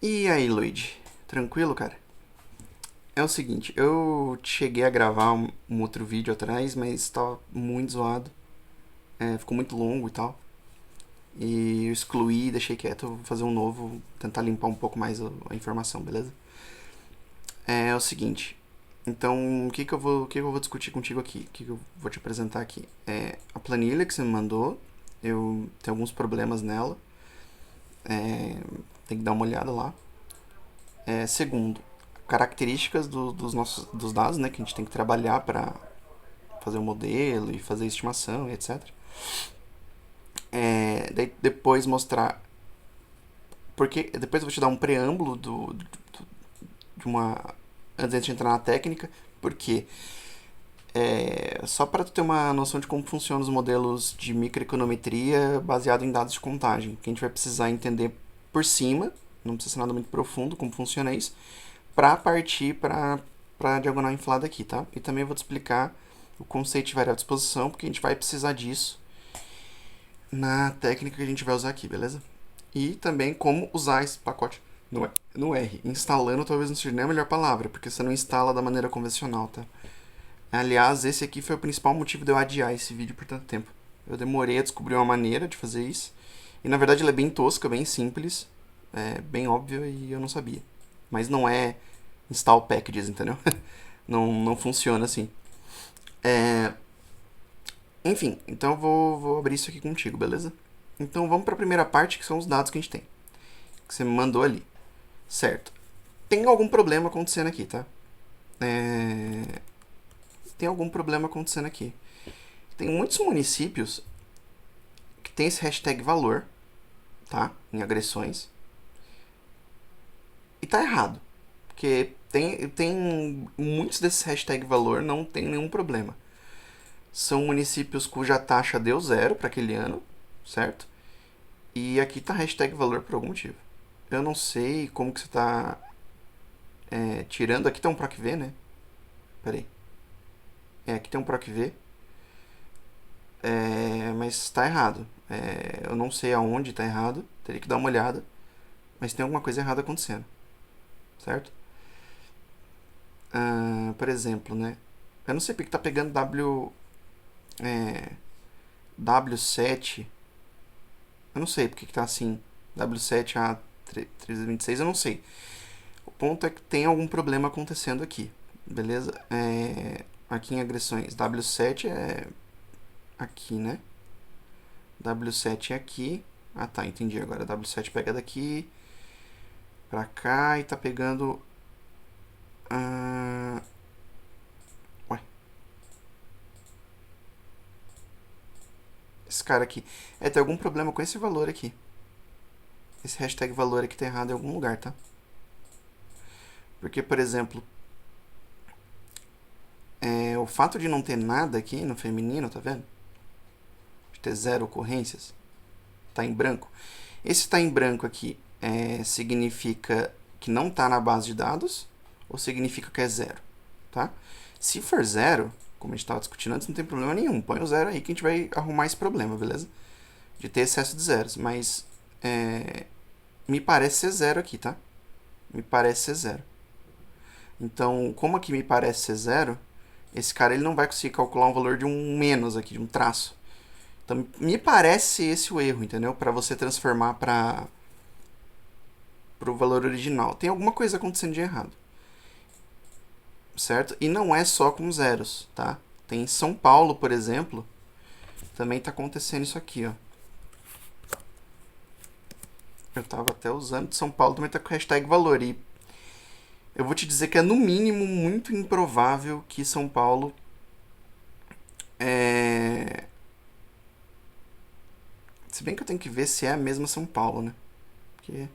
E aí, Luigi? Tranquilo, cara? É o seguinte, eu cheguei a gravar um outro vídeo atrás, mas tava muito zoado. Ficou muito longo e tal. E eu excluí, deixei quieto, eu vou fazer um novo, tentar limpar um pouco mais a informação, beleza? É o seguinte, então o que que eu vou discutir contigo aqui? O que que eu vou te apresentar aqui? A planilha que você me mandou, eu tenho alguns problemas nela, é, tem que dar uma olhada lá. Segundo, características dos dados, né, que a gente tem que trabalhar para fazer o modelo e fazer a estimação e etc. Daí depois mostrar. Porque depois eu vou te dar um preâmbulo de uma. Antes de entrar na técnica, porque só para tu ter uma noção de como funcionam os modelos de microeconometria baseado em dados de contagem, que a gente vai precisar entender por cima, não precisa ser nada muito profundo como funciona isso, para partir para a diagonal inflada aqui, tá? E também vou te explicar o conceito de variável de exposição, porque a gente vai precisar disso na técnica que a gente vai usar aqui, beleza? E também como usar esse pacote no R. Instalando talvez não seja nem a melhor palavra, porque você não instala da maneira convencional, tá? Aliás, esse aqui foi o principal motivo de eu adiar esse vídeo por tanto tempo. Eu demorei a descobrir uma maneira de fazer isso. E na verdade ela é bem tosca, bem simples, bem óbvia e eu não sabia. Mas não é install packages, entendeu? Não funciona assim. É, Enfim, então eu vou abrir isso aqui contigo, beleza? Então vamos para a primeira parte, que são os dados que a gente tem, que você me mandou ali. Certo. Tem algum problema acontecendo aqui, tá? É... Tem algum problema acontecendo aqui. Tem muitos municípios que tem esse hashtag valor, tá? Em agressões. E tá errado. Porque tem muitos desses hashtag valor não tem nenhum problema. São municípios cuja taxa deu zero para aquele ano, certo? E aqui tá hashtag valor por algum motivo. Eu não sei como que você tá tirando. Aqui tem um PROC-V, né? Pera aí. Aqui tem um PROC-V. Mas tá errado. Eu não sei aonde tá errado. Teria que dar uma olhada. Mas tem alguma coisa errada acontecendo. Certo? Por exemplo, né? Eu não sei porque tá pegando W7. Eu não sei porque que tá assim. W7A326, eu não sei. O ponto é que tem algum problema acontecendo aqui. Beleza? Aqui em agressões. W7 é aqui, né? W7 é aqui. Ah, tá, entendi agora. W7 pega daqui pra cá e tá pegando. Ah, ué. Esse cara aqui. Tem algum problema com esse valor aqui. Esse hashtag valor aqui tá errado em algum lugar, tá? Porque, por exemplo, o fato de não ter nada aqui no feminino, tá vendo? De ter zero ocorrências. Tá em branco. Esse tá em branco aqui significa que não tá na base de dados ou significa que é zero, tá? Se for zero, como a gente estava discutindo antes, não tem problema nenhum. Põe o zero aí que a gente vai arrumar esse problema, beleza? De ter excesso de zeros. Mas me parece ser zero aqui, tá? Me parece ser zero. Então, como aqui me parece ser zero, esse cara ele não vai conseguir calcular um valor de um menos aqui, de um traço. Então, me parece esse o erro, entendeu? Para você transformar para o valor original. Tem alguma coisa acontecendo de errado, certo? E não é só com zeros, tá? Tem em São Paulo, por exemplo, também está acontecendo isso aqui, ó. Eu estava até usando de São Paulo, também está com hashtag valor. E eu vou te dizer que é no mínimo muito improvável que São Paulo se bem que eu tenho que ver se é a mesma São Paulo, né? Porque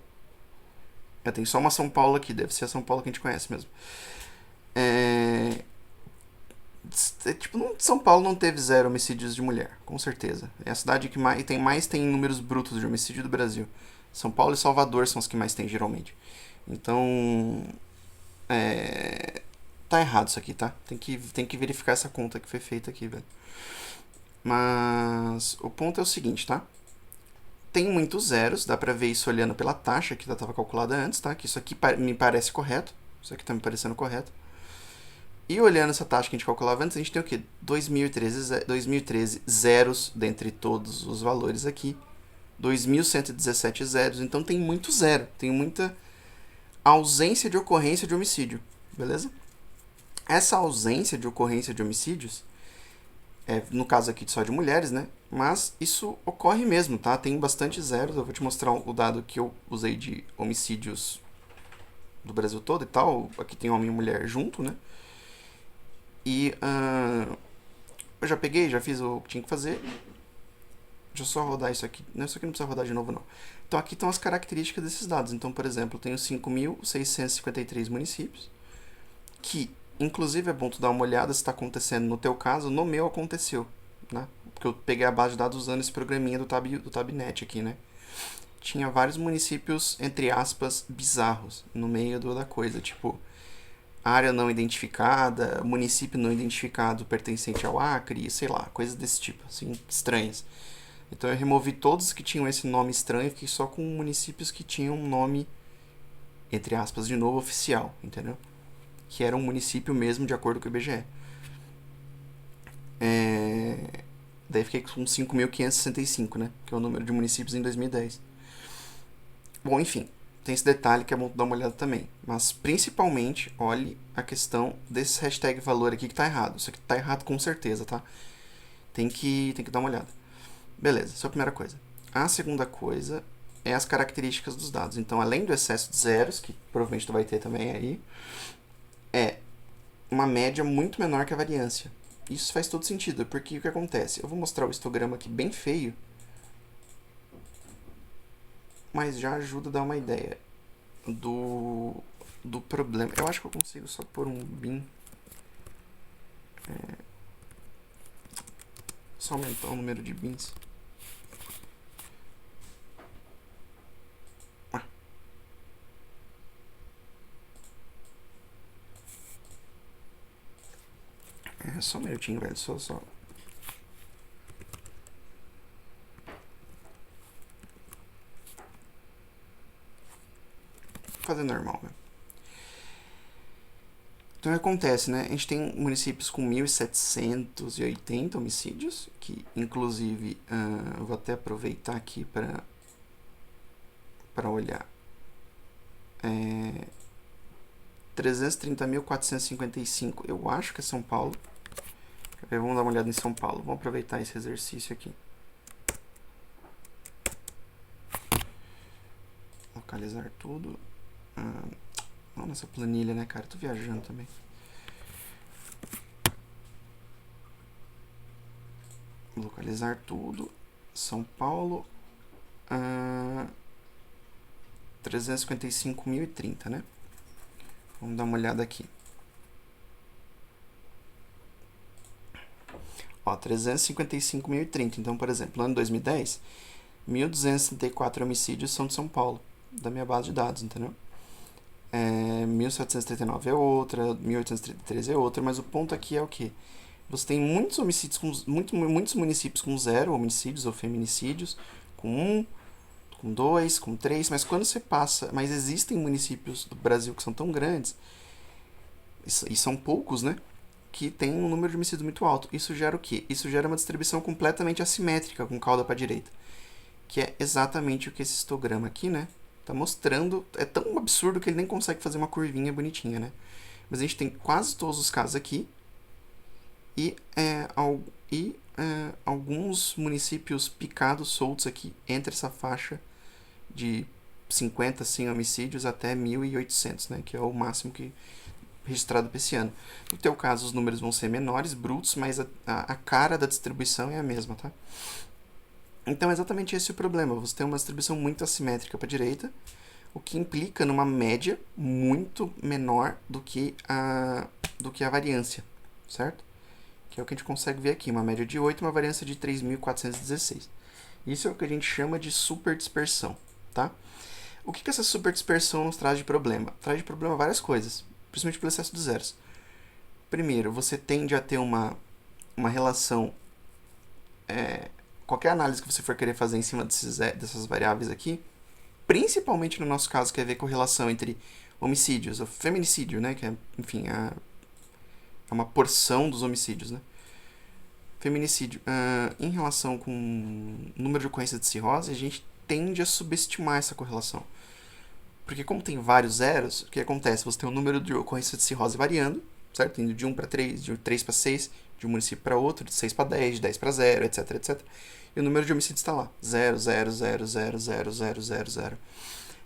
tem só uma São Paulo aqui, deve ser a São Paulo que a gente conhece mesmo. Tipo, São Paulo não teve zero homicídios de mulher, com certeza. É a cidade que mais tem números brutos de homicídio do Brasil. São Paulo e Salvador são os que mais tem, geralmente. Então, tá errado isso aqui, tá? Tem que verificar essa conta que foi feita aqui, velho. Mas o ponto é o seguinte, tá? tem muitos zeros, dá pra ver isso olhando pela taxa que já estava calculada antes, tá? Que isso aqui me parece correto, isso aqui tá me parecendo correto. E olhando essa taxa que a gente calculava antes, a gente tem o quê? 2013 zeros dentre todos os valores aqui. 2.117 zeros, então tem muito zero, tem muita ausência de ocorrência de homicídio, beleza? Essa ausência de ocorrência de homicídios, no caso aqui só de mulheres, né? Mas isso ocorre mesmo, tá? Tem bastante zeros, eu vou te mostrar o dado que eu usei de homicídios do Brasil todo e tal. Aqui tem homem e mulher junto, né? E eu já peguei, já fiz o que tinha que fazer. Deixa eu só rodar isso aqui. Isso aqui não precisa rodar de novo, não. Então, aqui estão as características desses dados. Então, por exemplo, eu tenho 5.653 municípios, que, inclusive, é bom tu dar uma olhada se está acontecendo no teu caso. No meu aconteceu, né? Porque eu peguei a base de dados usando esse programinha do Tabnet aqui, né? Tinha vários municípios, entre aspas, bizarros no meio da coisa. Tipo, área não identificada, município não identificado pertencente ao Acre, sei lá, coisas desse tipo, assim, estranhas. Então eu removi todos que tinham esse nome estranho, fiquei só com municípios que tinham um nome, entre aspas, de novo, oficial, entendeu? Que era um município mesmo, de acordo com o IBGE. Daí fiquei com 5.565, né? Que é o número de municípios em 2010. Bom, enfim, tem esse detalhe que é bom dar uma olhada também. Mas, principalmente, olhe a questão desse hashtag valor aqui que tá errado. Isso aqui tá errado com certeza, tá? Tem que dar uma olhada. Beleza, essa é a primeira coisa. A segunda coisa é as características dos dados. Então, além do excesso de zeros, que provavelmente tu vai ter também aí, é uma média muito menor que a variância. Isso faz todo sentido, porque o que acontece? Eu vou mostrar o histograma aqui bem feio, mas já ajuda a dar uma ideia do problema. Eu acho que eu consigo só pôr um bin. Só aumentar o número de bins. Só um minutinho, velho. Só. Fazer normal, velho. Então, o que acontece, né? A gente tem municípios com 1.780 homicídios, que, inclusive, eu vou até aproveitar aqui para olhar. 330.455, eu acho que é São Paulo. Vamos dar uma olhada em São Paulo. Vamos aproveitar esse exercício aqui. Localizar tudo. Não nessa planilha, né, cara? Tô viajando também. Localizar tudo. São Paulo. 355.030, né? Vamos dar uma olhada aqui. Ó, 355.030. Então, por exemplo, no ano 2010, 1.234 homicídios são de São Paulo, da minha base de dados, entendeu? 1.739 é outra, 1.833 é outra, mas o ponto aqui é o quê? Você tem muitos homicídios, muitos municípios com 0 homicídios ou feminicídios, com 1, com 2, com 3, mas quando você passa... Mas existem municípios do Brasil que são tão grandes, e são poucos, né? Que tem um número de homicídios muito alto. Isso gera o quê? Isso gera uma distribuição completamente assimétrica, com cauda para a direita. Que é exatamente o que esse histograma aqui, né? Tá mostrando. É tão absurdo que ele nem consegue fazer uma curvinha bonitinha, né? Mas a gente tem quase todos os casos aqui. E alguns municípios picados, soltos aqui, entre essa faixa de 50, 100 homicídios até 1.800, né? Que é o máximo que registrado para esse ano. No teu caso, os números vão ser menores, brutos, mas a cara da distribuição é a mesma, tá? Então, é exatamente esse o problema. Você tem uma distribuição muito assimétrica para a direita, o que implica numa média muito menor do que a variância, certo? Que é o que a gente consegue ver aqui, uma média de 8 e uma variância de 3.416. Isso é o que a gente chama de superdispersão, tá? O que essa superdispersão nos traz de problema? Traz de problema várias coisas, principalmente pelo excesso de zeros. Primeiro, você tende a ter uma relação qualquer análise que você for querer fazer em cima dessas variáveis aqui, principalmente no nosso caso, que é ver correlação entre homicídios, ou feminicídio, né? Que é, enfim, é uma porção dos homicídios, né? Feminicídio. Em relação com o número de ocorrências de cirrose, a gente tende a subestimar essa correlação. Porque como tem vários zeros, o que acontece? Você tem um número de ocorrências de cirrose variando, certo? Indo de 1 para 3, de 3 para 6, de um município para outro, de 6 para 10, de 10 para 0, etc, etc. E o número de homicídios está lá. 0, 0, 0, 0, 0, 0, 0, 0.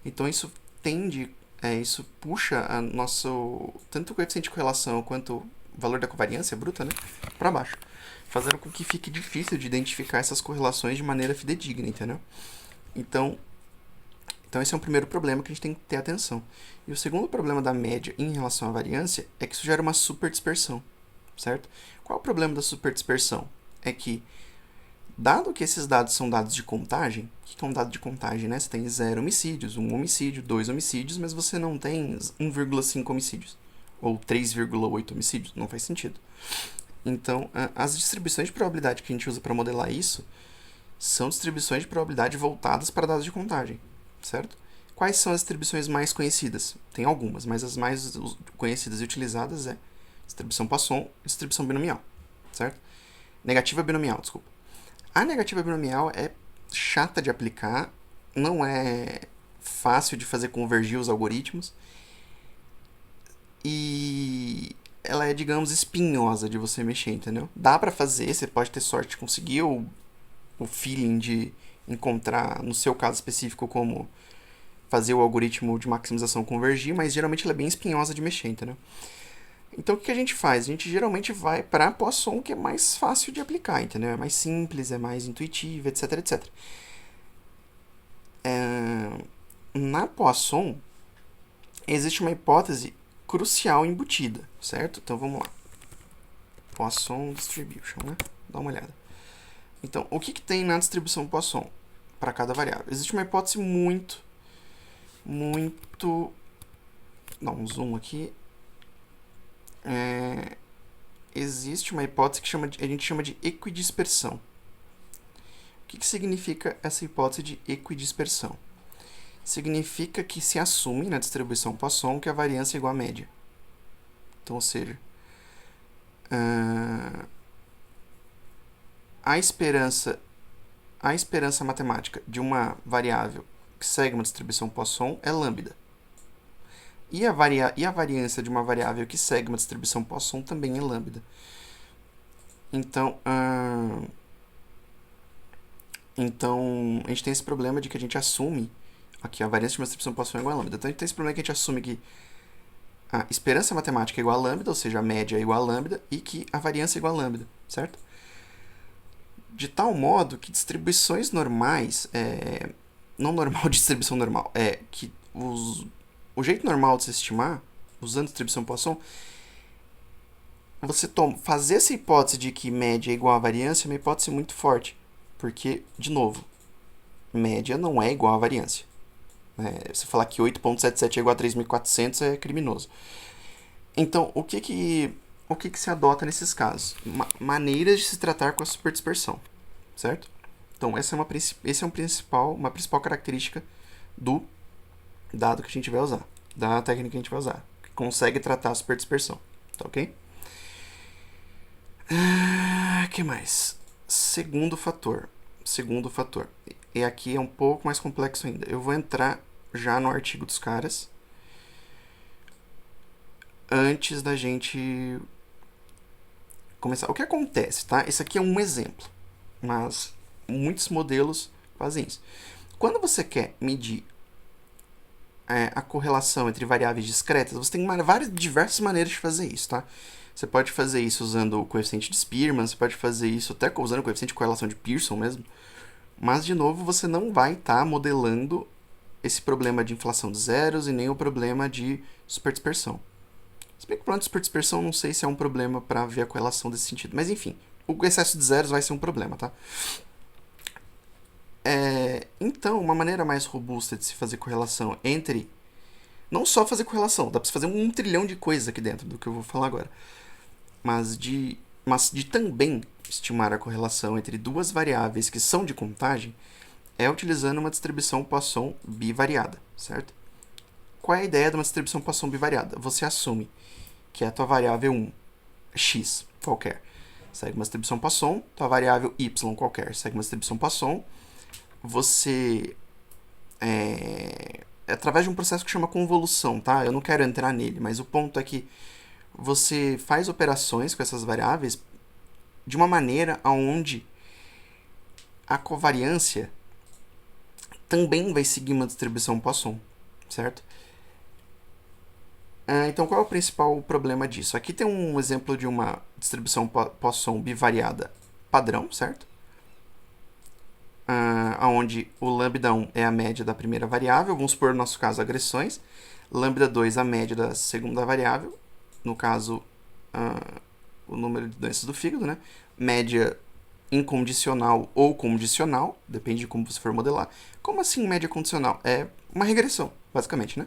Então isso tende, isso puxa a nosso, tanto o coeficiente de correlação quanto o valor da covariância bruta, né, para baixo. Fazendo com que fique difícil de identificar essas correlações de maneira fidedigna, entendeu? Então esse é um primeiro problema que a gente tem que ter atenção. E o segundo problema da média em relação à variância é que isso gera uma superdispersão, certo? Qual é o problema da superdispersão? É que, dado que esses dados são dados de contagem, o que é um dado de contagem, né? Você tem 0 homicídios, 1 homicídio, 2 homicídios, mas você não tem 1,5 homicídios, ou 3,8 homicídios, não faz sentido. Então, as distribuições de probabilidade que a gente usa para modelar isso são distribuições de probabilidade voltadas para dados de contagem, certo? Quais são as distribuições mais conhecidas? Tem algumas, mas as mais conhecidas e utilizadas é distribuição Poisson e distribuição binomial, certo? Negativa binomial, desculpa. A negativa binomial é chata de aplicar, não é fácil de fazer convergir os algoritmos e ela é, digamos, espinhosa de você mexer, entendeu? Dá pra fazer, você pode ter sorte de conseguir o feeling de encontrar, no seu caso específico, como fazer o algoritmo de maximização convergir, mas geralmente ela é bem espinhosa de mexer, entendeu? Então o que a gente faz? A gente geralmente vai para Poisson, que é mais fácil de aplicar, entendeu? É mais simples, é mais intuitivo, etc, etc. Na Poisson, existe uma hipótese crucial embutida, certo? Então vamos lá. Poisson Distribution, né? Dá uma olhada. Então, o que tem na distribuição Poisson para cada variável? Existe uma hipótese muito... Dá um zoom aqui. Existe uma hipótese que a gente chama de equidispersão. O que significa essa hipótese de equidispersão? Significa que se assume na distribuição Poisson que a variância é igual à média. Então, ou seja, a esperança matemática de uma variável que segue uma distribuição Poisson é lambda. E a variância de uma variável que segue uma distribuição Poisson também é lambda. Então, a gente tem esse problema de que a gente assume aqui a variância de uma distribuição Poisson é igual a lambda. Então, a gente tem esse problema que a gente assume que a esperança matemática é igual a lambda, ou seja, a média é igual a lambda, e que a variância é igual a lambda, certo? De tal modo que distribuições normais, não normal de distribuição normal, é que o jeito normal de se estimar, usando distribuição Poisson, você fazer essa hipótese de que média é igual a variância é uma hipótese muito forte, porque, de novo, média não é igual a variância. Você falar que 8.77 é igual a 3.400 é criminoso. Então, o que se adota nesses casos? Maneiras de se tratar com a superdispersão, certo? Então, essa é uma principal característica do dado que a gente vai usar, da técnica que a gente vai usar, que consegue tratar a superdispersão, tá ok? Que mais? Segundo fator. E aqui é um pouco mais complexo ainda. Eu vou entrar já no artigo dos caras antes da gente começar. O que acontece, tá? Esse aqui é um exemplo, mas muitos modelos fazem isso. Quando você quer medir a correlação entre variáveis discretas, você tem diversas maneiras de fazer isso, tá? Você pode fazer isso usando o coeficiente de Spearman, você pode fazer isso até usando o coeficiente de correlação de Pearson mesmo, mas, de novo, você não vai estar modelando esse problema de inflação de zeros e nem o problema de superdispersão. Se bem que o problema de superdispersão não sei se é um problema para ver a correlação desse sentido, mas enfim, o excesso de zeros vai ser um problema, tá? Então, uma maneira mais robusta de se fazer correlação entre... Não só fazer correlação, dá pra fazer 1 trilhão de coisas aqui dentro do que eu vou falar agora. Mas de mas de também estimar a correlação entre duas variáveis que são de contagem é utilizando uma distribuição Poisson bivariada, certo? Qual é a ideia de uma distribuição Poisson bivariada? Você assume que a tua variável 1, x qualquer, segue uma distribuição Poisson, tua variável y qualquer segue uma distribuição Poisson, você através de um processo que chama convolução, tá? Eu não quero entrar nele, mas o ponto é que você faz operações com essas variáveis de uma maneira onde a covariância também vai seguir uma distribuição Poisson, certo? Então, qual é o principal problema disso? Aqui tem um exemplo de uma distribuição Poisson bivariada padrão, certo? Onde o lambda 1 é a média da primeira variável, vamos supor no nosso caso agressões, lambda 2 a média da segunda variável, no caso o número de doenças do fígado, né? Média incondicional ou condicional, depende de como você for modelar. Como assim média condicional? É uma regressão, basicamente, né?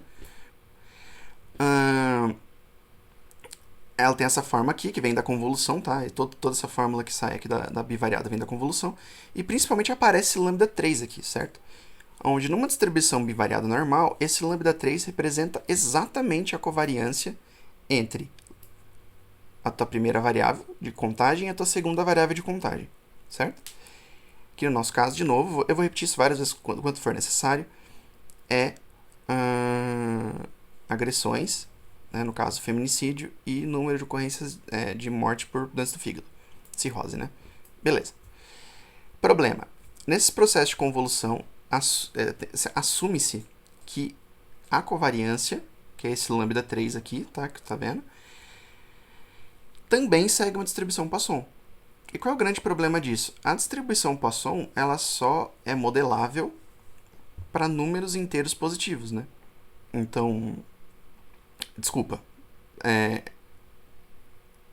Ela tem essa forma aqui, que vem da convolução, tá? E toda essa fórmula que sai aqui da bivariada vem da convolução. E principalmente aparece lambda 3 aqui, certo? Onde numa distribuição bivariada normal, esse lambda 3 representa exatamente a covariância entre a tua primeira variável de contagem e a tua segunda variável de contagem, certo? Que no nosso caso, de novo, eu vou repetir isso várias vezes quanto for necessário, é agressões, né, no caso feminicídio, e número de ocorrências de morte por doença do fígado, cirrose, né? Beleza. Problema. Nesse processo de convolução, assume-se que a covariância, que é esse lambda 3 aqui, tá? Que tá vendo? Também segue uma distribuição Poisson. E qual é o grande problema disso? A distribuição Poisson, ela só é modelável para números inteiros positivos, né? Então, desculpa,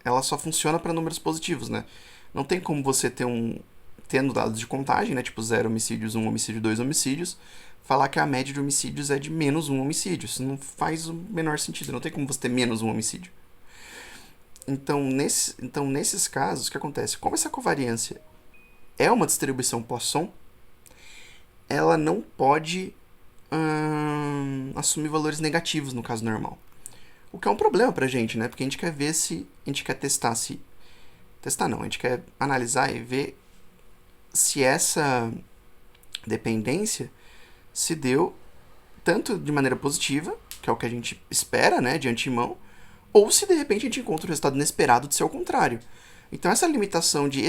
ela só funciona para números positivos, né? Não tem como você tendo dados de contagem, né? Tipo 0 homicídios, 1 homicídio, 2 homicídios, falar que a média de homicídios é de menos 1 homicídio. Isso não faz o menor sentido. Não tem como você ter menos 1 homicídio. Então, nesses casos, o que acontece? Como essa covariância é uma distribuição Poisson, ela não pode assumir valores negativos no caso normal. O que é um problema pra gente, né? Porque a gente quer ver se... A gente quer testar se... Testar não, a gente quer analisar e ver se essa dependência se deu tanto de maneira positiva, que é o que a gente espera, né, de antemão, ou se de repente a gente encontra um resultado inesperado de ser o contrário. Então essa limitação de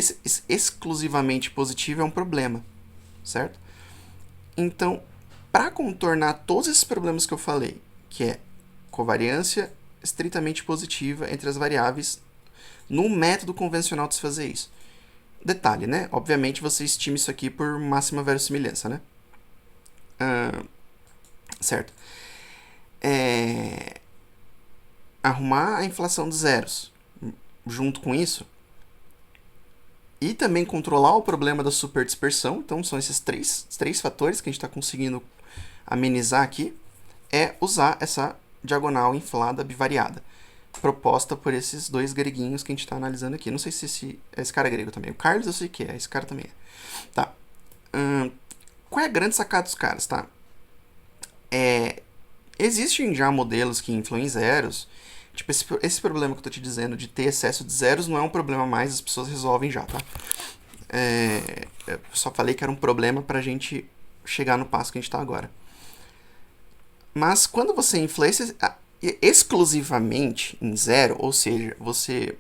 exclusivamente positivo é um problema, certo? Então, para contornar todos esses problemas que eu falei, que é covariância estritamente positiva entre as variáveis, no método convencional de se fazer isso. Detalhe, né? Obviamente você estima isso aqui por máxima verossimilhança, né? Certo. Arrumar a inflação de zeros junto com isso e também controlar o problema da superdispersão. Então são esses três fatores que a gente está conseguindo amenizar aqui, é usar essa diagonal inflada bivariada, proposta por esses dois greguinhos que a gente está analisando aqui. Não sei se esse cara é grego também. O Carlos eu sei que é, esse cara também é. Tá. Qual é a grande sacada dos caras, tá? Existem já modelos que influem em zeros. Tipo, esse problema que eu tô te dizendo de ter excesso de zeros não é um problema mais, as pessoas resolvem já, tá? Eu só falei que era um problema pra gente chegar no passo que a gente tá agora. Mas quando você infla exclusivamente em zero, ou seja, você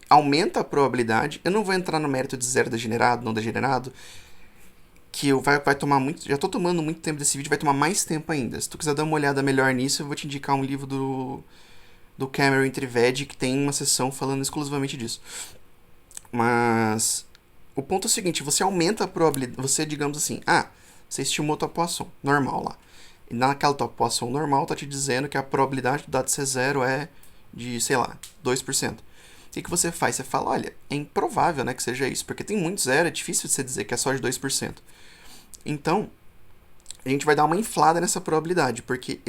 aumenta a probabilidade. Eu não vou entrar no mérito de zero degenerado, não degenerado, que vai tomar muito... Já tô tomando muito tempo desse vídeo, vai tomar mais tempo ainda. Se tu quiser dar uma olhada melhor nisso, eu vou te indicar um livro do Cameron Trivedi, que tem uma sessão falando exclusivamente disso. Mas o ponto é o seguinte, você aumenta a probabilidade... Você, digamos assim, você estimou tua Poisson normal lá. E naquela tua Poisson normal, tá te dizendo que a probabilidade do dado ser zero é de, sei lá, 2%. O que você faz? Você fala, olha, é improvável, né, que seja isso, porque tem muito zero, é difícil de você dizer que é só de 2%. Então, a gente vai dar uma inflada nessa probabilidade, porque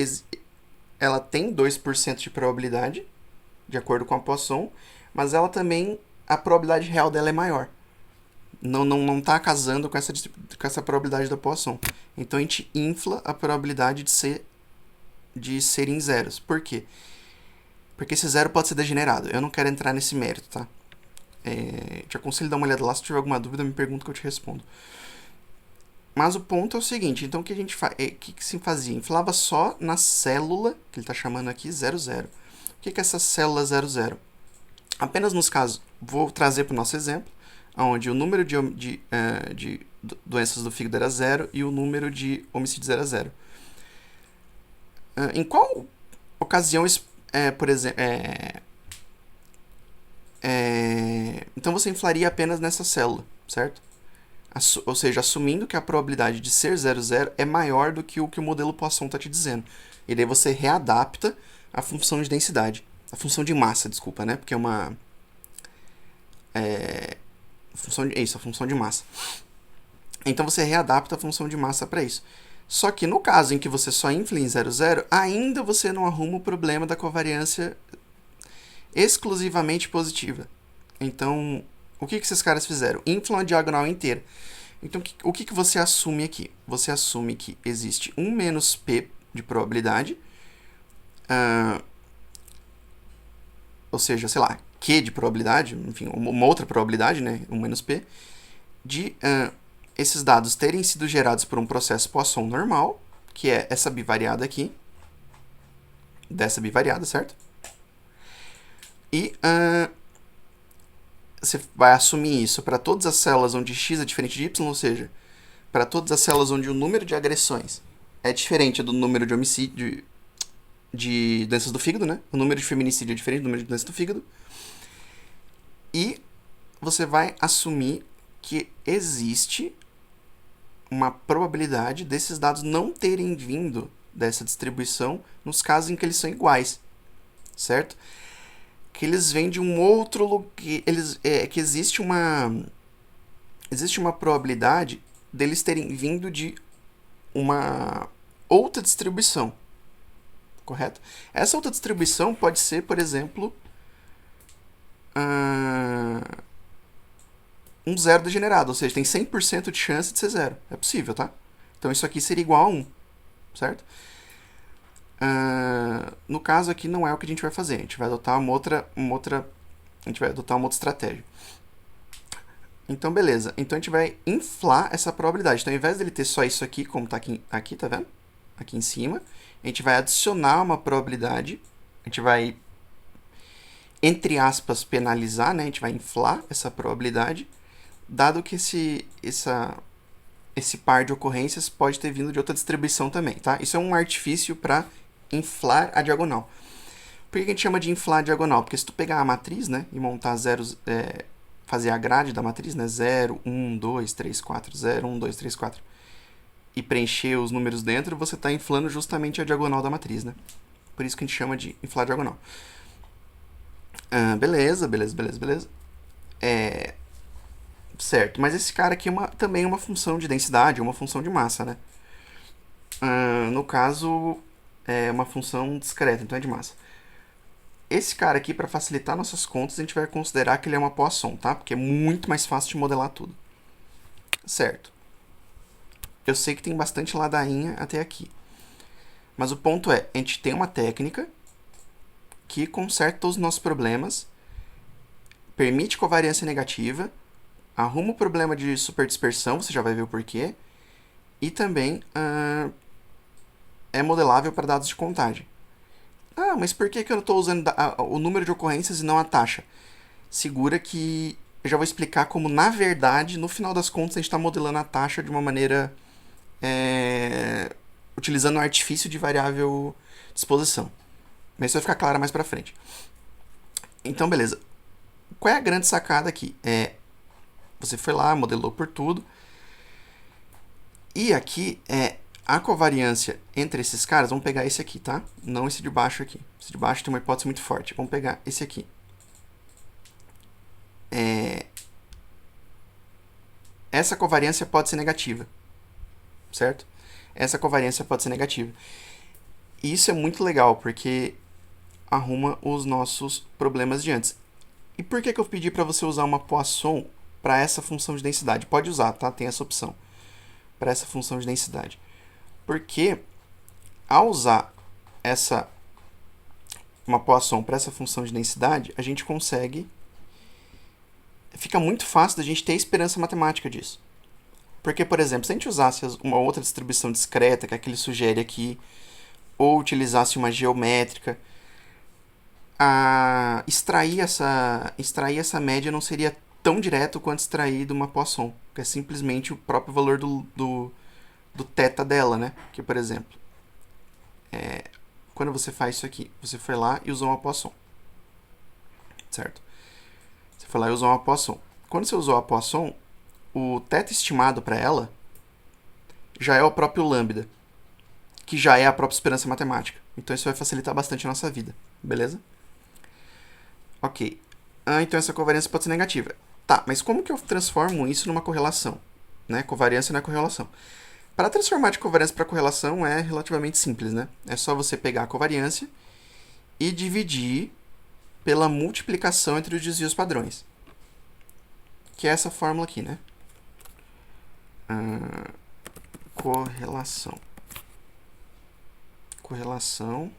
ela tem 2% de probabilidade, de acordo com a Poisson, mas ela também, a probabilidade real dela é maior. Não tá casando com essa probabilidade da Poisson. Então a gente infla a probabilidade de ser em zeros. Por quê? Porque esse zero pode ser degenerado. Eu não quero entrar nesse mérito, tá? Te aconselho a dar uma olhada lá. Se tiver alguma dúvida, me pergunta que eu te respondo. Mas o ponto é o seguinte. Então, o que a gente faz? O que se fazia? Inflava só na célula, que ele está chamando aqui, 00. O que é essa célula 00? Apenas nos casos... Vou trazer para o nosso exemplo, onde o número de doenças do fígado era 0 e o número de homicídios era 0. Em qual ocasião, por exemplo... então você inflaria apenas nessa célula, certo? Ou seja, assumindo que a probabilidade de ser 00 é maior do que o modelo Poisson está te dizendo. E daí você readapta a função de densidade. A função de massa, desculpa, né? Porque é uma... a função de massa. Então você readapta a função de massa para isso. Só que no caso em que você só infla em 00, ainda você não arruma o problema da covariância exclusivamente positiva. Então, o que esses caras fizeram? Inflam a diagonal inteira. Então, o que você assume aqui? Você assume que existe 1 menos P de probabilidade, ou seja, sei lá, Q de probabilidade, enfim, uma outra probabilidade, né, 1 menos P, de esses dados terem sido gerados por um processo Poisson normal, que é essa bivariada aqui, dessa bivariada, certo? E você vai assumir isso para todas as células onde x é diferente de y, ou seja, para todas as células onde o número de agressões é diferente do número de homicídio de doenças do fígado, né? O número de feminicídio é diferente do número de doenças do fígado. E você vai assumir que existe uma probabilidade desses dados não terem vindo dessa distribuição nos casos em que eles são iguais, certo? Que eles vêm de um outro lugar, que existe uma probabilidade deles terem vindo de uma outra distribuição, correto? Essa outra distribuição pode ser, por exemplo, um zero degenerado, ou seja, tem 100% de chance de ser zero. É possível, tá? Então isso aqui seria igual a 1, certo? No caso aqui não é o que a gente vai fazer. A gente vai adotar uma outra estratégia. Então, beleza. Então, a gente vai inflar essa probabilidade. Então, ao invés dele ter só isso aqui, como está aqui, tá vendo? Aqui em cima, a gente vai adicionar uma probabilidade. A gente vai, entre aspas, penalizar, né? A gente vai inflar essa probabilidade, dado que esse par de ocorrências pode ter vindo de outra distribuição também, tá? Isso é um artifício para inflar a diagonal. Por que a gente chama de inflar a diagonal? Porque se tu pegar a matriz, né, e montar zeros, fazer a grade da matriz, né, 0, 1, 2, 3, 4, 0, 1, 2, 3, 4, e preencher os números dentro, você está inflando justamente a diagonal da matriz, né? Por isso que a gente chama de inflar a diagonal. Beleza. Certo, mas esse cara aqui também é uma função de densidade, uma função de massa, né? No caso, é uma função discreta, então é de massa. Esse cara aqui, para facilitar nossas contas, a gente vai considerar que ele é uma Poisson, tá? Porque é muito mais fácil de modelar tudo. Certo. Eu sei que tem bastante ladainha até aqui. Mas o ponto é, a gente tem uma técnica que conserta todos os nossos problemas, permite covariância negativa, arruma o problema de superdispersão, você já vai ver o porquê, e também é modelável para dados de contagem. Mas por que eu não estou usando o número de ocorrências e não a taxa? Segura que eu já vou explicar como, na verdade, no final das contas, a gente está modelando a taxa de uma maneira utilizando o artifício de variável disposição. Mas isso vai ficar claro mais para frente. Então, beleza. Qual é a grande sacada aqui? Você foi lá, modelou por tudo. E aqui a covariância entre esses caras, vamos pegar esse aqui, tá? Não esse de baixo aqui. Esse de baixo tem uma hipótese muito forte. Vamos pegar esse aqui. Essa covariância pode ser negativa, certo? Essa covariância pode ser negativa. E isso é muito legal, porque arruma os nossos problemas de antes. E por que eu pedi para você usar uma Poisson para essa função de densidade? Pode usar, tá? Tem essa opção para essa função de densidade. Porque ao usar uma Poisson para essa função de densidade, a gente consegue... Fica muito fácil da gente ter esperança matemática disso. Porque, por exemplo, se a gente usasse uma outra distribuição discreta, que é a que ele sugere aqui, ou utilizasse uma geométrica, extrair essa média não seria tão direto quanto extrair de uma Poisson, que é simplesmente o próprio valor do θ dela, né? Que, por exemplo, quando você faz isso aqui, você foi lá e usou uma Poisson, certo? Você foi lá e usou uma Poisson. Quando você usou a Poisson, o θ estimado para ela já é o próprio lambda, que já é a própria esperança matemática. Então isso vai facilitar bastante a nossa vida, beleza? Ok. Então essa covariância pode ser negativa. Tá, mas como que eu transformo isso numa correlação? Né? Covariância na correlação. Para transformar de covariância para correlação é relativamente simples, né? É só você pegar a covariância e dividir pela multiplicação entre os desvios padrões. Que é essa fórmula aqui, né? Correlação. Correlação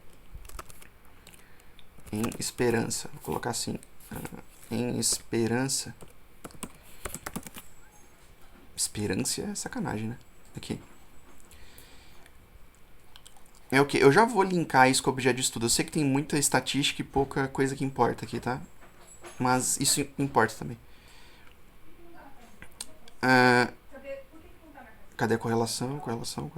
em esperança. Vou colocar assim. Em esperança. Esperança é sacanagem, né? Aqui. É o que? Eu já vou linkar isso com o objeto de estudo. Eu sei que tem muita estatística e pouca coisa que importa aqui, tá? Mas isso importa também. Cadê a correlação? Correlação.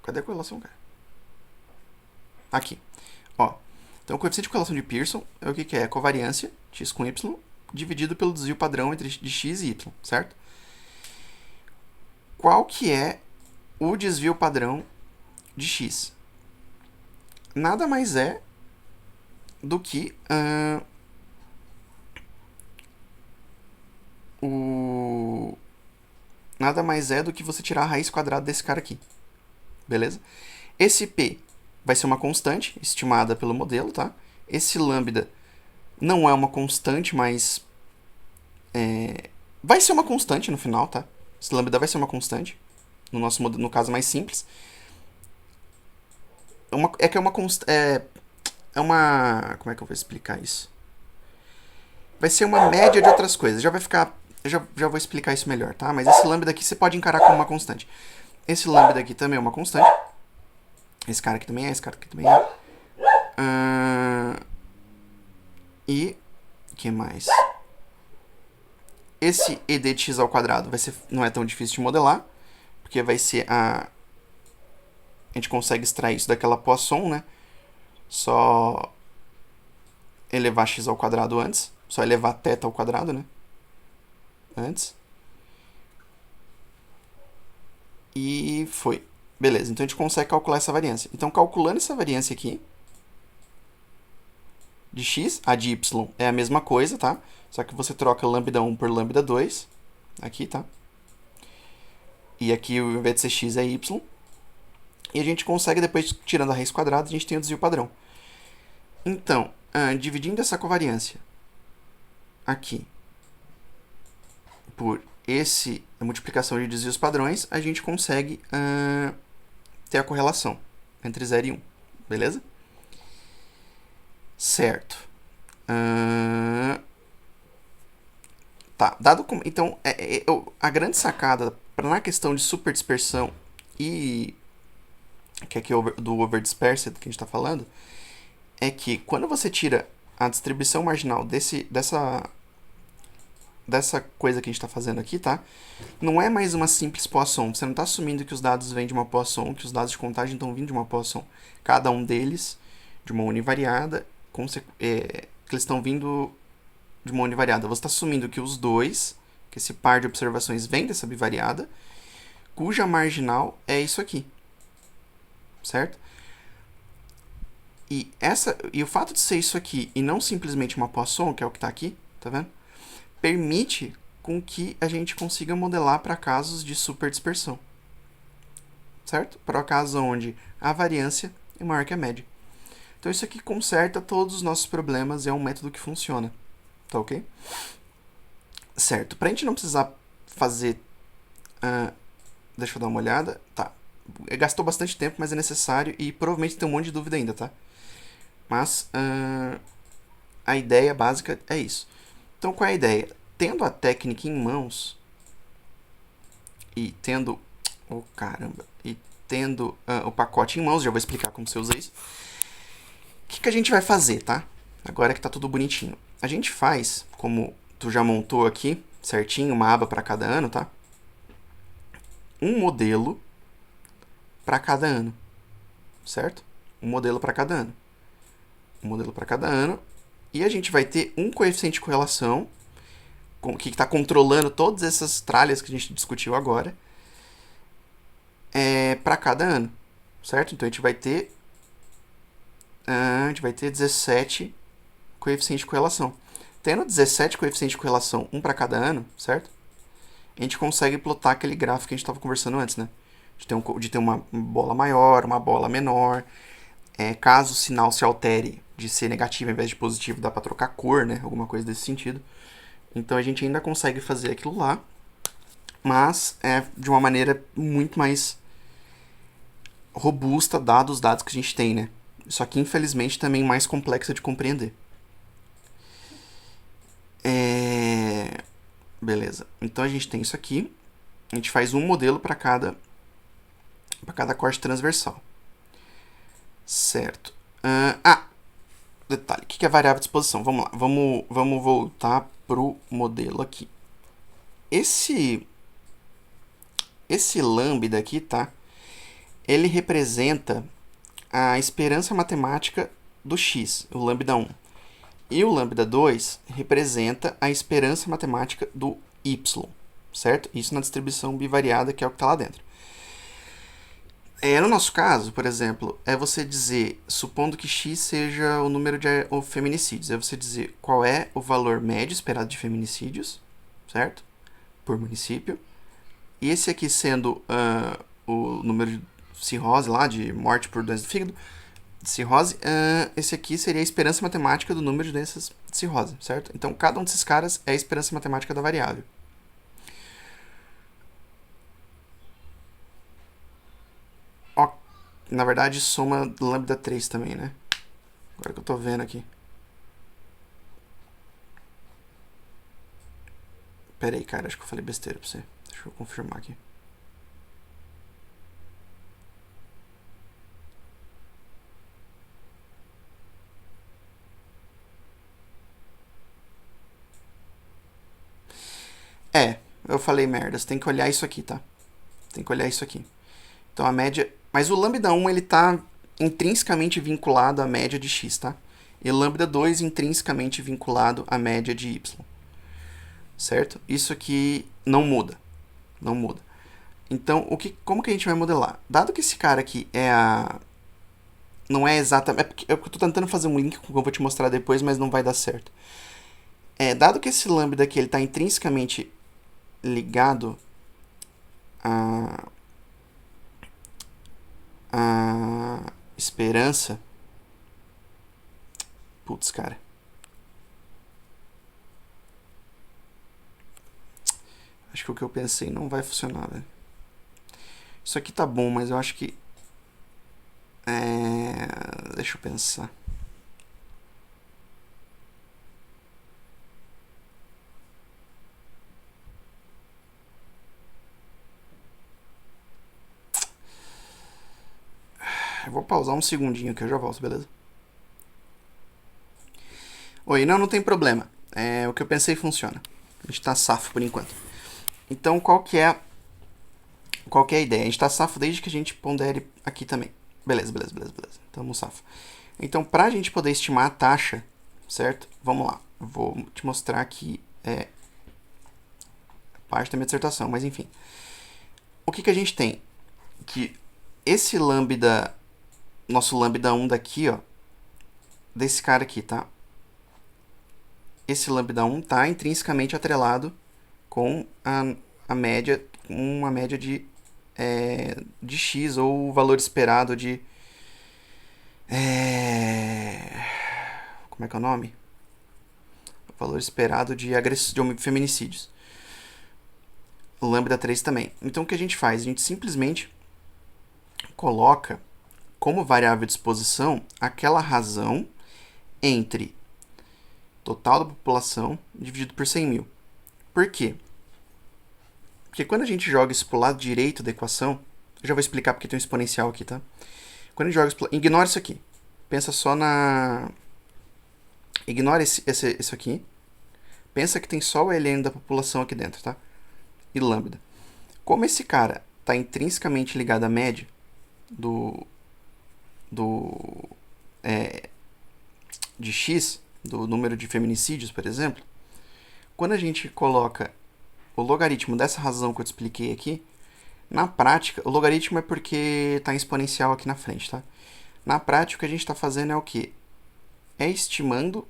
Cadê a correlação, cara? Aqui. Ó. Então, o coeficiente de correlação de Pearson é o que é? A covariância, x com y, dividido pelo desvio padrão entre de x e y, certo? Qual que é o desvio padrão de x? Nada mais é do que nada mais é do que você tirar a raiz quadrada desse cara aqui. Beleza? Esse P vai ser uma constante estimada pelo modelo, tá? Esse lambda não é uma constante, mas vai ser uma constante no final, tá? Esse lambda vai ser uma constante, no caso mais simples. É uma constante... Como é que eu vou explicar isso? Vai ser uma média de outras coisas. Já vou explicar isso melhor, tá? Mas esse lambda aqui você pode encarar como uma constante. Esse lambda aqui também é uma constante. Esse cara aqui também é, esse cara aqui também é. E o que mais? Esse ED de x ao quadrado não é tão difícil de modelar, porque vai ser a gente consegue extrair isso daquela Poisson, né? Só elevar x ao quadrado antes. Só elevar θ ao quadrado, né? Antes. E foi. Beleza, então a gente consegue calcular essa variância. Então, calculando essa variância aqui, de x, a de y é a mesma coisa, tá? Só que você troca lambda 1 por lambda 2. Aqui, tá? E aqui, ao invés de ser x, é y. E a gente consegue, depois, tirando a raiz quadrada, a gente tem o desvio padrão. Então, dividindo essa covariância aqui por a multiplicação de desvios padrões, a gente consegue ter a correlação entre 0 e 1. Beleza? Certo. Tá. Então, a grande sacada na questão de superdispersão e que aqui é do overdispersed que a gente está falando, é que quando você tira a distribuição marginal dessa coisa que a gente está fazendo aqui, tá? Não é mais uma simples Poisson. Você não está assumindo que os dados vêm de uma Poisson, que os dados de contagem estão vindo de uma Poisson. Cada um deles de uma univariada, que eles estão vindo de uma univariada. Você está assumindo que os dois, que esse par de observações vem dessa bivariada, cuja marginal é isso aqui. Certo? E o fato de ser isso aqui e não simplesmente uma Poisson, que é o que está aqui, tá vendo? Permite com que a gente consiga modelar para casos de superdispersão. Certo? Para casos onde a variância é maior que a média. Então isso aqui conserta todos os nossos problemas e é um método que funciona. Tá ok? Certo. Pra gente não precisar fazer... deixa eu dar uma olhada. Tá. Gastou bastante tempo, mas é necessário e provavelmente tem um monte de dúvida ainda, tá? Mas a ideia básica é isso. Então qual é a ideia? Tendo a técnica em mãos e tendo... Oh, caramba! E tendo o pacote em mãos, já vou explicar como você usa isso. O que a gente vai fazer, tá? Agora que tá tudo bonitinho. A gente faz, como tu já montou aqui, certinho, uma aba para cada ano, tá? Um modelo para cada ano, certo? Um modelo para cada ano. Um modelo para cada ano. E a gente vai ter um coeficiente de correlação que está controlando todas essas tralhas que a gente discutiu agora para cada ano, certo? Então a gente vai ter 17 coeficientes de correlação. Tendo 17 coeficientes de correlação, um para cada ano, certo? A gente consegue plotar aquele gráfico que a gente estava conversando antes, né? De ter uma bola maior, uma bola menor. Caso o sinal se altere de ser negativo ao invés de positivo, dá para trocar cor, né? Alguma coisa desse sentido. Então a gente ainda consegue fazer aquilo lá, mas de uma maneira muito mais robusta, dados os dados que a gente tem, né? Só que infelizmente também mais complexa de compreender. Beleza. Então a gente tem isso aqui. A gente faz um modelo para cada corte transversal. Certo. Detalhe. O que é variável de exposição? Vamos lá. Vamos voltar pro modelo aqui. Esse lambda aqui, tá? Ele representa a esperança matemática do x, o lambda 1. E o lambda 2 representa a esperança matemática do y, certo? Isso na distribuição bivariada, que é o que está lá dentro. No nosso caso, por exemplo, é você dizer, supondo que x seja o número de feminicídios, é você dizer qual é o valor médio esperado de feminicídios, certo? Por município. E esse aqui sendo o número de cirrose lá, de morte por doença do fígado, cirrose, esse aqui seria a esperança matemática do número de doenças de cirrose, certo? Então, cada um desses caras é a esperança matemática da variável. Na verdade, soma lambda 3 também, né? Agora que eu tô vendo aqui. Pera aí, cara, acho que eu falei besteira pra você. Deixa eu confirmar aqui. Eu falei merda. Você tem que olhar isso aqui, tá? Tem que olhar isso aqui. Então a média... Mas o lambda 1, ele tá intrinsecamente vinculado à média de x, tá? E o lambda 2 intrinsecamente vinculado à média de y. Certo? Isso aqui não muda. Não muda. Então, como que a gente vai modelar? Dado que esse cara aqui não é exatamente... Eu tô tentando fazer um link que eu vou te mostrar depois, mas não vai dar certo. Dado que esse lambda aqui está intrinsecamente ligado à esperança... Putz, cara. Acho que o que eu pensei não vai funcionar, velho. Isso aqui tá bom, mas eu acho que... Deixa eu pensar. Eu vou pausar um segundinho que eu já volto, beleza? Oi, não tem problema. O que eu pensei funciona. A gente tá safo por enquanto. Então, qual que é a ideia? A gente tá safo desde que a gente pondere aqui também. Beleza. Tamo safo. Então, pra gente poder estimar a taxa, certo? Vamos lá. Vou te mostrar aqui parte da minha dissertação, mas enfim. O que a gente tem? Que esse lambda, nosso lambda 1 daqui, ó, desse cara aqui, tá? Esse lambda 1 tá intrinsecamente atrelado com a média, uma média de x, ou o valor esperado de Como é que é o nome? O valor esperado de feminicídios. O lambda 3 também. Então o que a gente faz? A gente simplesmente coloca como variável de exposição aquela razão entre total da população dividido por 100 mil. Por quê? Porque quando a gente joga isso pro lado direito da equação, eu já vou explicar porque tem um exponencial aqui, tá? Quando a gente joga isso ignora isso aqui. Pensa só na... Ignora isso aqui. Pensa que tem só o ln da população aqui dentro, tá? E lambda. Como esse cara está intrinsecamente ligado à média de x, do número de feminicídios, por exemplo, quando a gente coloca o logaritmo dessa razão que eu te expliquei aqui, na prática, o logaritmo é porque está em exponencial aqui na frente, tá? Na prática, o que a gente está fazendo é o quê? É estimando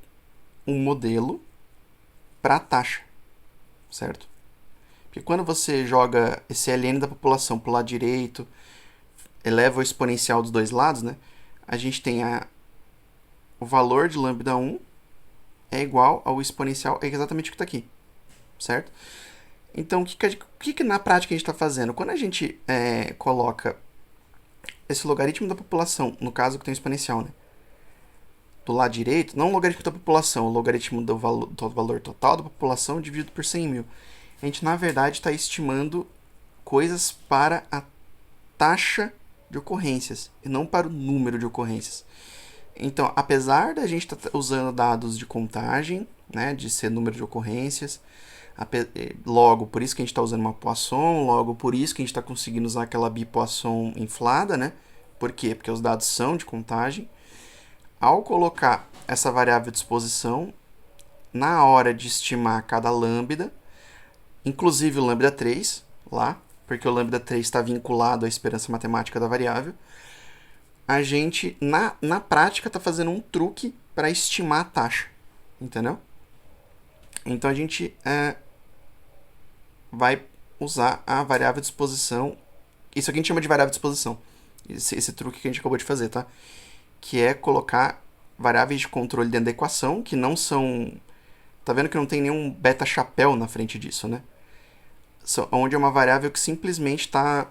um modelo para a taxa, certo? Porque quando você joga esse ln da população para o lado direito, eleva o exponencial dos dois lados, né? A gente tem o valor de lambda 1 é igual ao exponencial, é exatamente o que está aqui, certo? Então, o que na prática a gente está fazendo? Quando a gente coloca esse logaritmo da população, no caso que tem o exponencial, né? Do lado direito, não o logaritmo da população, o logaritmo do valor total da população dividido por 100 mil. A gente, na verdade, está estimando coisas para a taxa de ocorrências e não para o número de ocorrências. Então, apesar da gente estar usando dados de contagem, né, de ser número de ocorrências, logo, por isso que a gente está usando uma Poisson, logo, por isso que a gente está conseguindo usar aquela bipoisson inflada, né? Por quê? Porque os dados são de contagem. Ao colocar essa variável de exposição, na hora de estimar cada lambda, inclusive o lambda 3, lá, porque o lambda 3 está vinculado à esperança matemática da variável, a gente, na prática, está fazendo um truque para estimar a taxa, entendeu? Então, a gente vai usar a variável de exposição, isso aqui a gente chama de variável de exposição, esse truque que a gente acabou de fazer, tá? Que é colocar variáveis de controle dentro da equação, que não são... Tá vendo que não tem nenhum beta chapéu na frente disso, né? Onde é uma variável que simplesmente está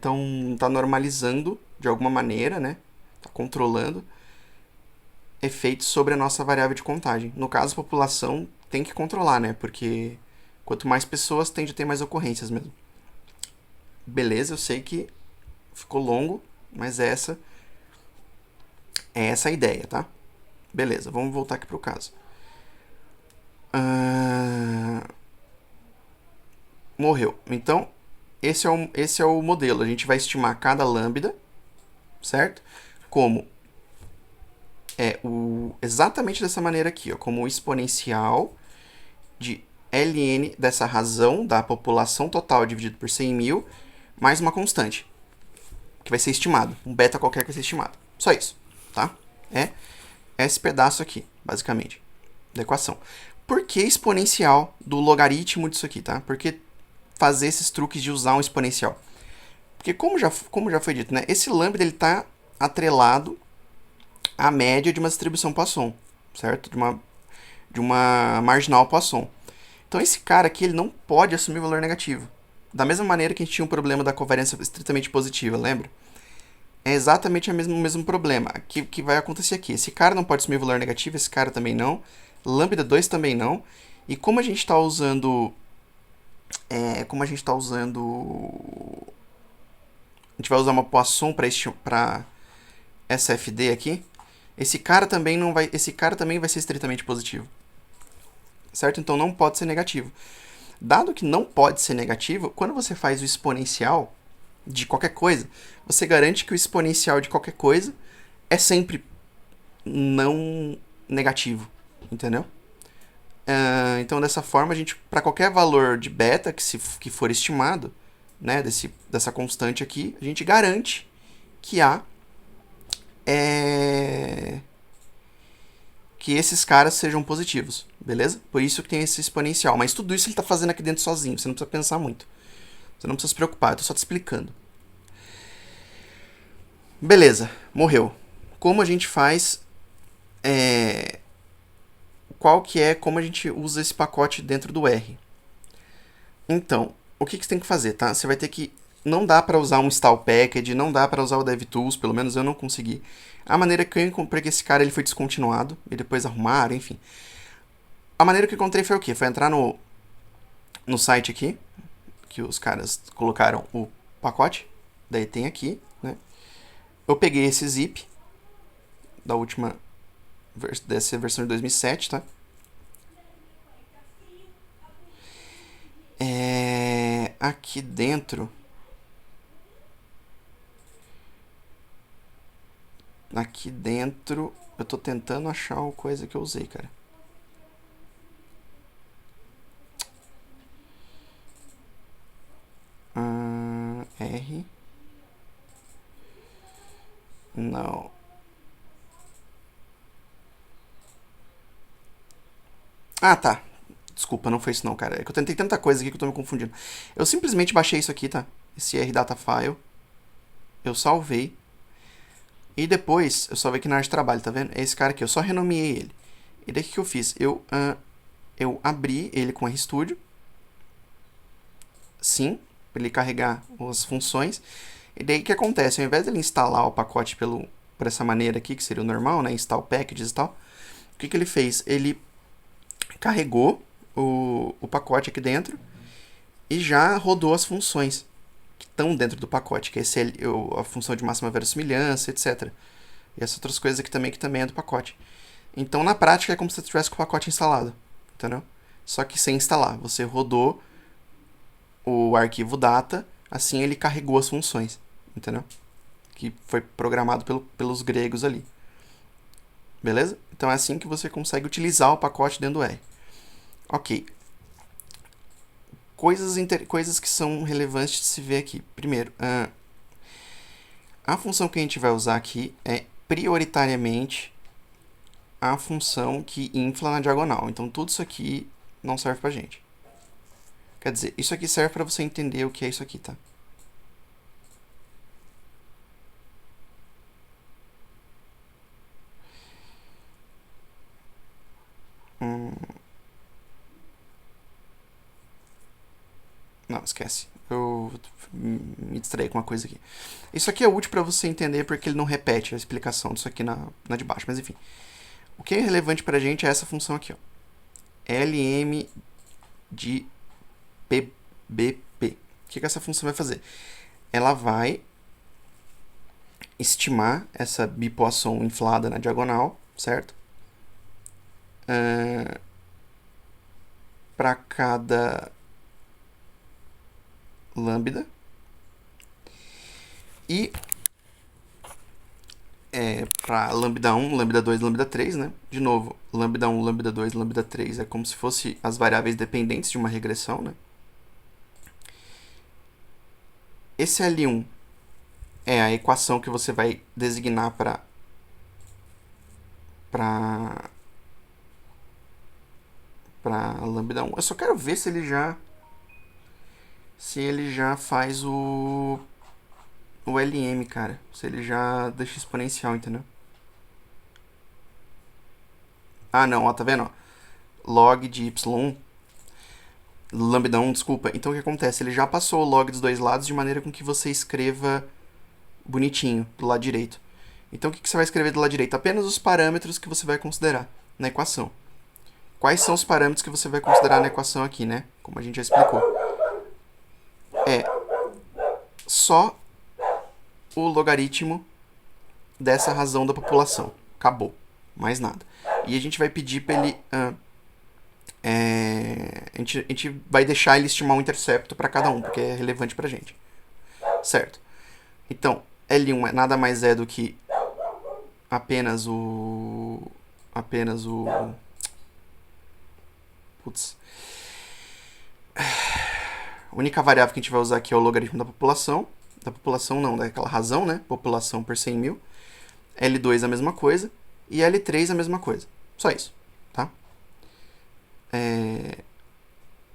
tá normalizando de alguma maneira, né? Tá controlando efeitos sobre a nossa variável de contagem. No caso, a população tem que controlar, né? Porque quanto mais pessoas, tende a ter mais ocorrências mesmo. Beleza, eu sei que ficou longo, mas é essa a ideia, tá? Beleza, vamos voltar aqui pro caso. Morreu. Então, esse é o modelo. A gente vai estimar cada lambda, certo? Como exatamente dessa maneira aqui, ó, como o exponencial de ln dessa razão da população total dividido por 100 mil, mais uma constante, que vai ser estimado. Um beta qualquer que vai ser estimado. Só isso, tá? É esse pedaço aqui, basicamente, da equação. Por que exponencial do logaritmo disso aqui, tá? Por que fazer esses truques de usar um exponencial? Porque como já foi dito, né? Esse lambda ele está atrelado à média de uma distribuição Poisson, certo? De uma marginal Poisson. Então esse cara aqui ele não pode assumir valor negativo. Da mesma maneira que a gente tinha um problema da covariância estritamente positiva, lembra? É exatamente o mesmo problema que vai acontecer aqui. Esse cara não pode assumir valor negativo, esse cara também não. Lambda 2 também não. E como a gente está usando... A gente vai usar uma Poisson para SFD aqui. Esse cara também vai ser estritamente positivo. Certo? Então não pode ser negativo. Dado que não pode ser negativo, quando você faz o exponencial de qualquer coisa, você garante que o exponencial de qualquer coisa é sempre não negativo, entendeu? Então dessa forma, a gente, para qualquer valor de beta que for estimado, né, dessa constante aqui, a gente garante que que esses caras sejam positivos, beleza? Por isso que tem esse exponencial. Mas tudo isso ele está fazendo aqui dentro sozinho, você não precisa pensar muito. Você não precisa se preocupar, eu tô só te explicando. Beleza, morreu. como a gente faz, como a gente usa esse pacote dentro do R. Então, o que você tem que fazer, tá? Você vai ter que... Não dá para usar um install package, não dá para usar o DevTools, pelo menos eu não consegui. A maneira que eu encontrei que esse cara ele foi descontinuado, e depois arrumaram, enfim. A maneira que eu encontrei foi o quê? Foi entrar no site aqui, que os caras colocaram o pacote, daí tem aqui, né? Eu peguei esse zip da última dessa versão de 2007, tá? Aqui dentro eu tô tentando achar a coisa que eu usei, cara. R. Não. Ah, tá. Desculpa, não foi isso não, cara. É que eu tentei tanta coisa aqui que eu tô me confundindo. Eu simplesmente baixei isso aqui, tá? Esse RData file. Eu salvei. E depois, eu salvei aqui na área de trabalho, tá vendo? É esse cara aqui, eu só renomeei ele. E daí o que eu fiz? Eu abri ele com RStudio. Sim, para ele carregar as funções. E daí o que acontece? Ao invés de ele instalar o pacote por essa maneira aqui, que seria o normal, né? Install packages e tal. O que ele fez? Ele carregou o pacote aqui dentro e já rodou as funções que estão dentro do pacote, que é a função de máxima verossimilhança, etc. E essas outras coisas aqui também, que também é do pacote. Então, na prática, é como se você tivesse com o pacote instalado, entendeu? Só que sem instalar. Você rodou o arquivo data, assim ele carregou as funções, entendeu? Que foi programado pelos gregos ali. Beleza? Então é assim que você consegue utilizar o pacote dentro do R. Ok. Coisas que são relevantes de se ver aqui. Primeiro, a função que a gente vai usar aqui é prioritariamente a função que infla na diagonal. Então tudo isso aqui não serve pra gente. Quer dizer, isso aqui serve para você entender o que é isso aqui, tá? Não, esquece. Eu me distraí com uma coisa aqui. Isso aqui é útil para você entender porque ele não repete a explicação disso aqui na de baixo. Mas enfim. O que é relevante pra gente é essa função aqui, ó. LM de PBP. O que essa função vai fazer? Ela vai estimar essa bipoação inflada na diagonal, certo? Para cada lambda. E para lambda 1, lambda 2, lambda 3, né? De novo, lambda 1, lambda 2, lambda 3 é como se fosse as variáveis dependentes de uma regressão, né? Esse L1 é a equação que você vai designar para lambda 1. Eu só quero ver se ele já faz o LM, cara. Se ele já deixa exponencial, entendeu? Ah, não, ó, tá vendo? Ó? Log de y, lambda 1, desculpa. Então o que acontece? Ele já passou o log dos dois lados de maneira com que você escreva bonitinho do lado direito. Então o que você vai escrever do lado direito? Apenas os parâmetros que você vai considerar na equação. Quais são os parâmetros que você vai considerar na equação aqui, né? Como a gente já explicou. É só o logaritmo dessa razão da população. Acabou. Mais nada. E a gente vai pedir para ele... a gente vai deixar ele estimar um intercepto para cada um, porque é relevante para a gente. Certo. Então, L1 nada mais é do que apenas o... Putz. A única variável que a gente vai usar aqui é o logaritmo da população. Da população não, daquela razão, né? População por 100 mil. L2 a mesma coisa. E L3 a mesma coisa. Só isso, tá?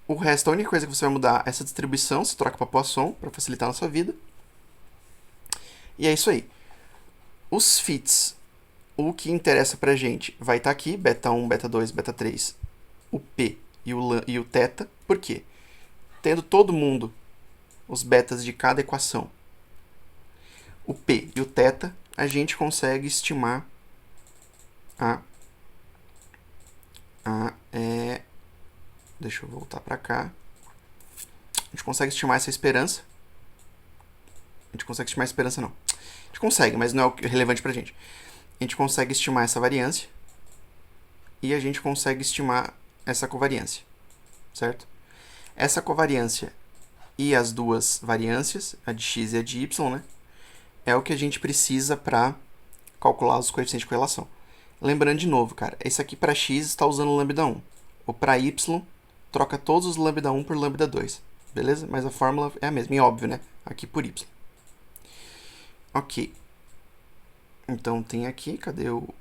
O resto, a única coisa que você vai mudar é essa distribuição. Você troca para Poisson para facilitar a sua vida. E é isso aí. Os fits o que interessa pra gente vai estar aqui, beta 1, beta 2, beta 3, o P e o θ. Por quê? Tendo todo mundo os betas de cada equação, o P e o θ, a gente consegue estimar deixa eu voltar para cá. A gente consegue estimar essa esperança. A gente consegue estimar a esperança, não. A gente consegue, mas não é o relevante pra gente. A gente consegue estimar essa variância e a gente consegue estimar essa covariância, certo? Essa covariância e as duas variâncias, a de x e a de y, né, é o que a gente precisa para calcular os coeficientes de correlação. Lembrando de novo, cara, esse aqui para x está usando o lambda 1. O para y, troca todos os lambda 1 por lambda 2. Beleza? Mas a fórmula é a mesma, e óbvio, né? Aqui por y. Ok. Então tem aqui, cadê o...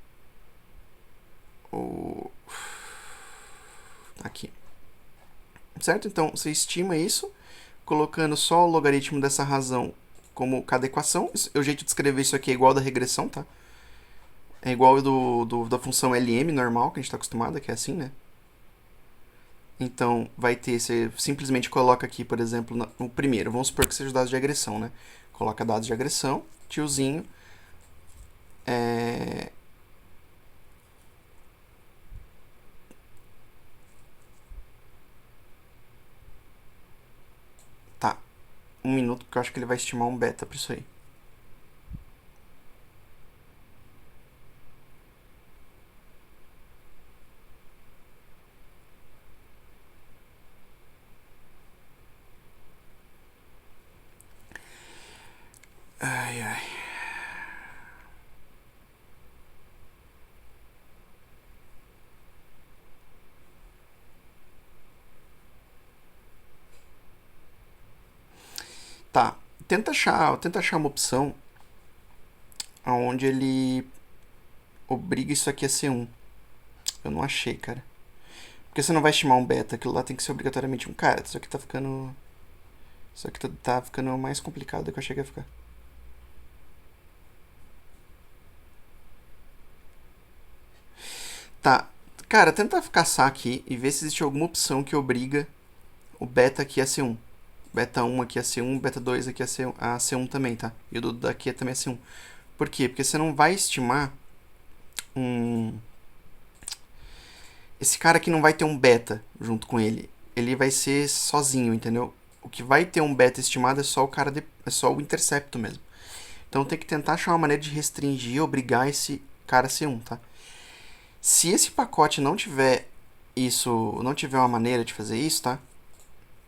Aqui. Certo? Então você estima isso, colocando só o logaritmo dessa razão como cada equação. O jeito de escrever isso aqui é igual ao da regressão, tá? É igual da função LM normal, que a gente está acostumado, que é assim, né? Então, vai ter, você simplesmente coloca aqui, por exemplo, no primeiro, vamos supor que seja os dados de agressão, né? Coloca dados de agressão, tiozinho, Tá, um minuto, porque eu acho que ele vai estimar um beta para isso aí. Ai, ai. Tá, tenta achar uma opção onde ele obriga isso aqui a ser 1. Eu não achei, cara. Porque você não vai estimar um beta, aquilo lá tem que ser obrigatoriamente um. Cara, isso aqui tá ficando... Isso aqui tá ficando mais complicado do que eu achei que ia ficar. Tá, cara, tenta caçar aqui e ver se existe alguma opção que obriga o beta aqui a ser 1. Beta 1 aqui a ser 1, beta 2 aqui a ser 1 também, tá? E o do daqui também a ser 1. Por quê? Porque você não vai estimar esse cara aqui não vai ter um beta junto com ele. Ele vai ser sozinho, entendeu? O que vai ter um beta estimado é só é só o intercepto mesmo. Então tem que tentar achar uma maneira de restringir, obrigar esse cara a ser 1, tá? Se esse pacote não tiver uma maneira de fazer isso, tá?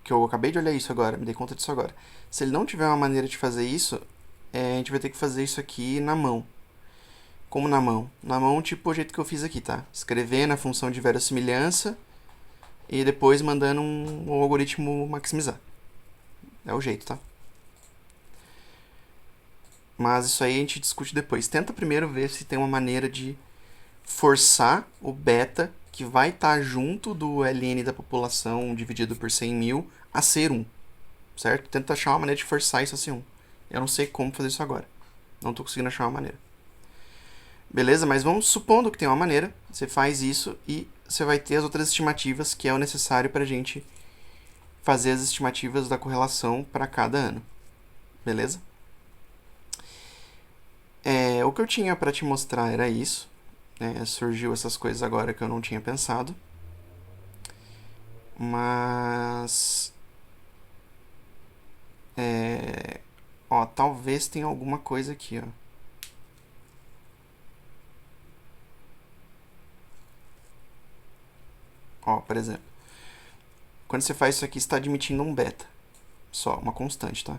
Que eu acabei de olhar isso agora, me dei conta disso agora. Se ele não tiver uma maneira de fazer isso, a gente vai ter que fazer isso aqui na mão. Como na mão? Na mão, tipo o jeito que eu fiz aqui, tá? Escrevendo a função de verossimilhança e depois mandando um algoritmo maximizar. É o jeito, tá? Mas isso aí a gente discute depois. Tenta primeiro ver se tem uma maneira de forçar o beta, que vai estar junto do ln da população dividido por 100 mil, a ser 1. Certo? Tenta achar uma maneira de forçar isso a ser 1. Eu não sei como fazer isso agora. Não estou conseguindo achar uma maneira. Beleza? Mas vamos supondo que tem uma maneira. Você faz isso e você vai ter as outras estimativas que é o necessário para a gente fazer as estimativas da correlação para cada ano. Beleza? O que eu tinha para te mostrar era isso. Surgiu essas coisas agora que eu não tinha pensado. Mas... talvez tenha alguma coisa aqui, por exemplo. Quando você faz isso aqui, você está admitindo um beta. Só, uma constante, tá?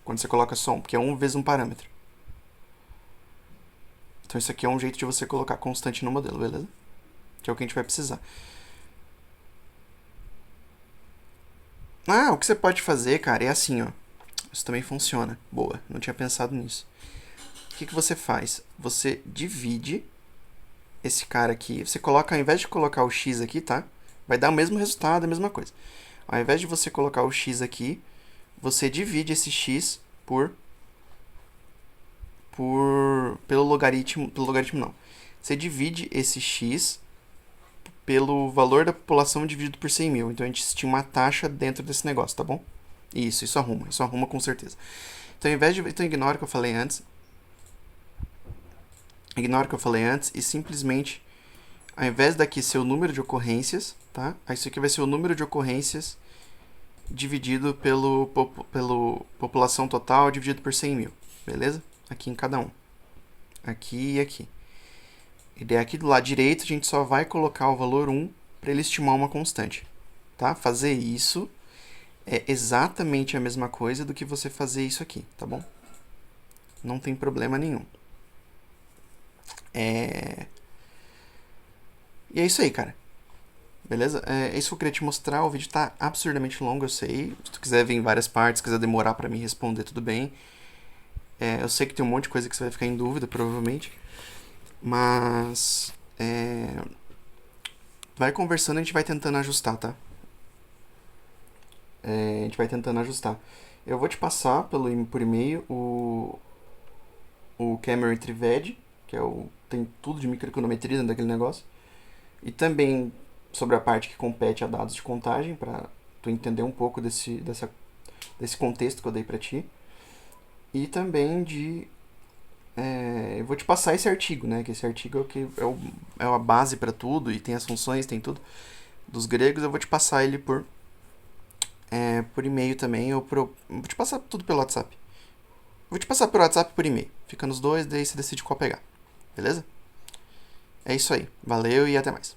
Quando você coloca só um, porque é 1 vezes um parâmetro. Então isso aqui é um jeito de você colocar constante no modelo, beleza? Que é o que a gente vai precisar. O que você pode fazer, cara, é assim, ó. Isso também funciona. Boa, não tinha pensado nisso. O que você faz? Você divide esse cara aqui. Você coloca, ao invés de colocar o x aqui, tá? Vai dar o mesmo resultado, a mesma coisa. Ao invés de você colocar o x aqui, você divide esse x pelo logaritmo não. Você divide esse x pelo valor da população dividido por 100 mil. Então a gente estima uma taxa dentro desse negócio, tá bom? Isso arruma com certeza. Então, ao invés de. Então, ignora o que eu falei antes. Ignora o que eu falei antes e simplesmente, ao invés daqui ser o número de ocorrências, tá? Isso aqui vai ser o número de ocorrências dividido pelo população total dividido por 100 mil, beleza? Aqui em cada um. Aqui e aqui. E daí aqui do lado direito a gente só vai colocar o valor 1 para ele estimar uma constante, tá? Fazer isso é exatamente a mesma coisa do que você fazer isso aqui, tá bom? Não tem problema nenhum. E é isso aí, cara. Beleza? É isso que eu queria te mostrar. O vídeo tá absurdamente longo, eu sei. Se tu quiser ver em várias partes, quiser demorar pra me responder, tudo bem. Eu sei que tem um monte de coisa que você vai ficar em dúvida, provavelmente. Mas... vai conversando e a gente vai tentando ajustar, tá? A gente vai tentando ajustar. Eu vou te passar por e-mail o Camera Trived, que tem tudo de microeconometria dentro daquele negócio. E também sobre a parte que compete a dados de contagem, para tu entender um pouco desse contexto que eu dei para ti. E também eu vou te passar esse artigo, né? Que esse artigo é a base para tudo e tem as funções, tem tudo dos gregos. Eu vou te passar ele por e-mail também, vou te passar tudo pelo WhatsApp. Vou te passar por WhatsApp e por e-mail. Fica nos dois, daí você decide qual pegar. Beleza? É isso aí. Valeu e até mais.